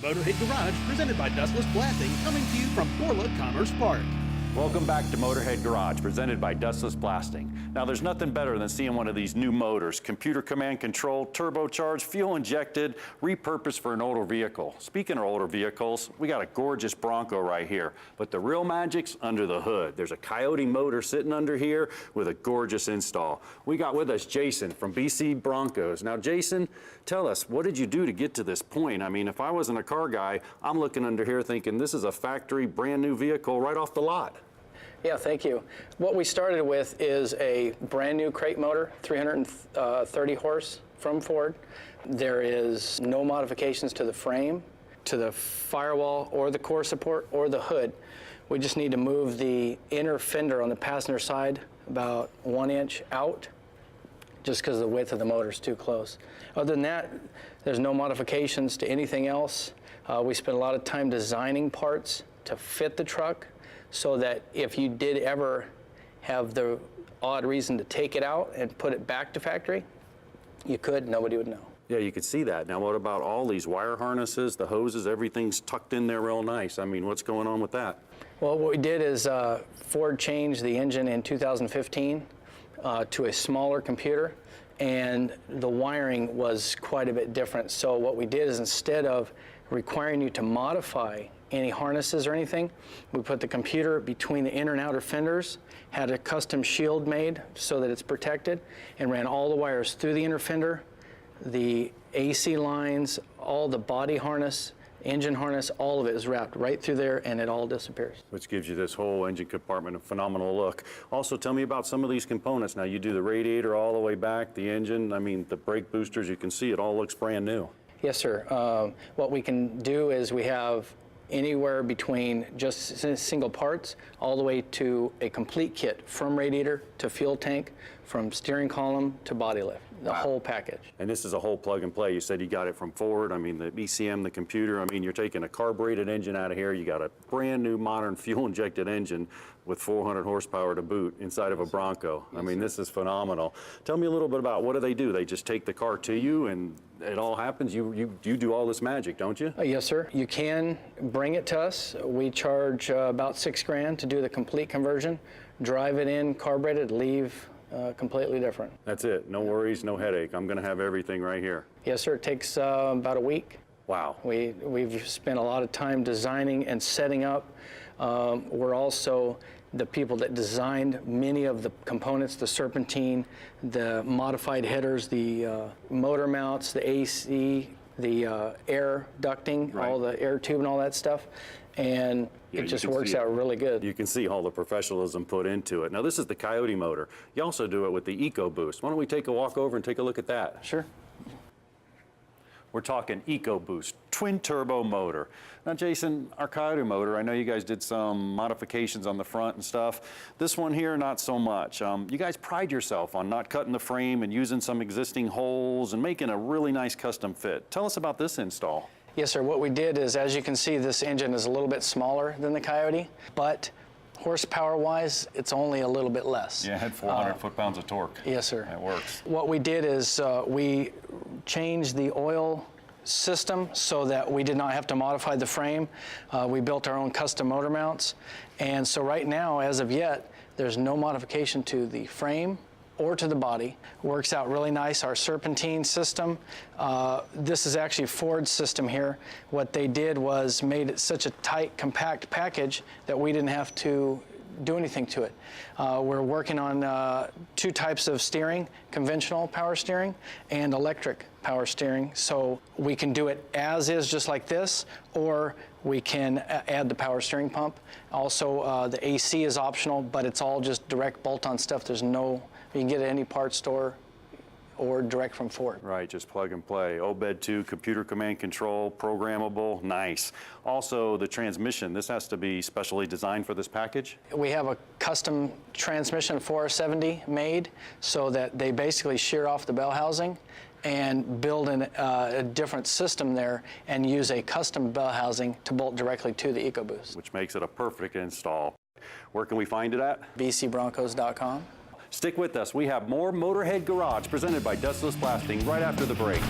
Motorhead Garage, presented by Dustless Blasting, coming to you from Borla Commerce Park. Welcome back to Motorhead Garage, presented by Dustless Blasting. Now, there's nothing better than seeing one of these new motors, computer command control, turbocharged, fuel injected, repurposed for an older vehicle. Speaking of older vehicles, we got a gorgeous Bronco right here, but the real magic's under the hood. There's a Coyote Motor sitting under here with a gorgeous install. We got with us Jason from BC Broncos. Now, Jason, tell us, what did you do to get to this point? I mean, if I wasn't a car guy, I'm looking under here thinking this is a factory brand new vehicle right off the lot. Yeah, thank you. What we started with is a brand new crate motor, 330 horse from Ford. There is no modifications to the frame, to the firewall, or the core support, or the hood. We just need to move the inner fender on the passenger side about 1 inch out, just because the width of the motor is too close. Other than that, there's no modifications to anything else. We spent a lot of time designing parts to fit the truck, so that if you did ever have the odd reason to take it out and put it back to factory, you could, nobody would know. Yeah, you could see that. Now, what about all these wire harnesses, the hoses, everything's tucked in there real nice. I mean, what's going on with that? Well, what we did is Ford changed the engine in 2015 to a smaller computer, and the wiring was quite a bit different. So what we did is, instead of requiring you to modify any harnesses or anything, we put the computer between the inner and outer fenders, had a custom shield made so that it's protected, and ran all the wires through the inner fender, the AC lines, all the body harness, engine harness, all of it is wrapped right through there, and it all disappears. Which gives you this whole engine compartment a phenomenal look. Also, tell me about some of these components. Now, you do the radiator all the way back, the engine, I mean, the brake boosters, you can see it all looks brand new. Yes, sir. What we can do is we have anywhere between just single parts all the way to a complete kit, from radiator to fuel tank, from steering column to body lift, the whole package. And this is a whole plug and play. You said you got it from Ford. I mean, the ECM, the computer, I mean, you're taking a carbureted engine out of here. You got a brand new modern fuel injected engine with 400 horsepower to boot inside of a Bronco. I mean, this is phenomenal. Tell me a little bit about what do? They just take the car to you and it all happens? You do all this magic, don't you? Yes, sir. You can bring it to us. We charge about $6 grand to do the complete conversion, drive it in, carburet it, leave completely different. That's it. No worries, no headache. I'm going to have everything right here. Yes, sir. It takes about a week. Wow. We've spent a lot of time designing and setting up. We're also the people that designed many of the components, the serpentine, the modified headers, the motor mounts, the AC, the air ducting, all the air tube and all that stuff. And it just works out really good. You can see all the professionalism put into it. Now, this is the Coyote motor. You also do it with the EcoBoost. Why don't we take a walk over and take a look at that? Sure. We're talking EcoBoost, twin turbo motor. Now, Jason, our Coyote motor, I know you guys did some modifications on the front and stuff. This one here, not so much. You guys pride yourself on not cutting the frame and using some existing holes and making a really nice custom fit. Tell us about this install. Yes, sir. What we did is, as you can see, this engine is a little bit smaller than the Coyote, but horsepower-wise, it's only a little bit less. Yeah, it had 400 foot-pounds of torque. Yes, sir. That works. What we did is we changed the oil system so that we did not have to modify the frame. We built our own custom motor mounts. And so right now, as of yet, there's no modification to the frame or to the body. Works out really nice. Our serpentine system, this is actually Ford's system here. What they did was made it such a tight, compact package that we didn't have to do anything to it. We're working on 2 types of steering, conventional power steering and electric power steering. So we can do it as is, just like this, or we can add the power steering pump. Also, the AC is optional, but it's all just direct bolt-on stuff. There's no, you can get it at any parts store or direct from Ford. Right, just plug and play. OBED 2, computer command control, programmable, nice. Also, the transmission, this has to be specially designed for this package? We have a custom transmission 470 made so that they basically shear off the bell housing and build a different system there and use a custom bell housing to bolt directly to the EcoBoost. Which makes it a perfect install. Where can we find it at? bcbroncos.com. Stick with us. We have more Motorhead Garage presented by Dustless Blasting right after the break.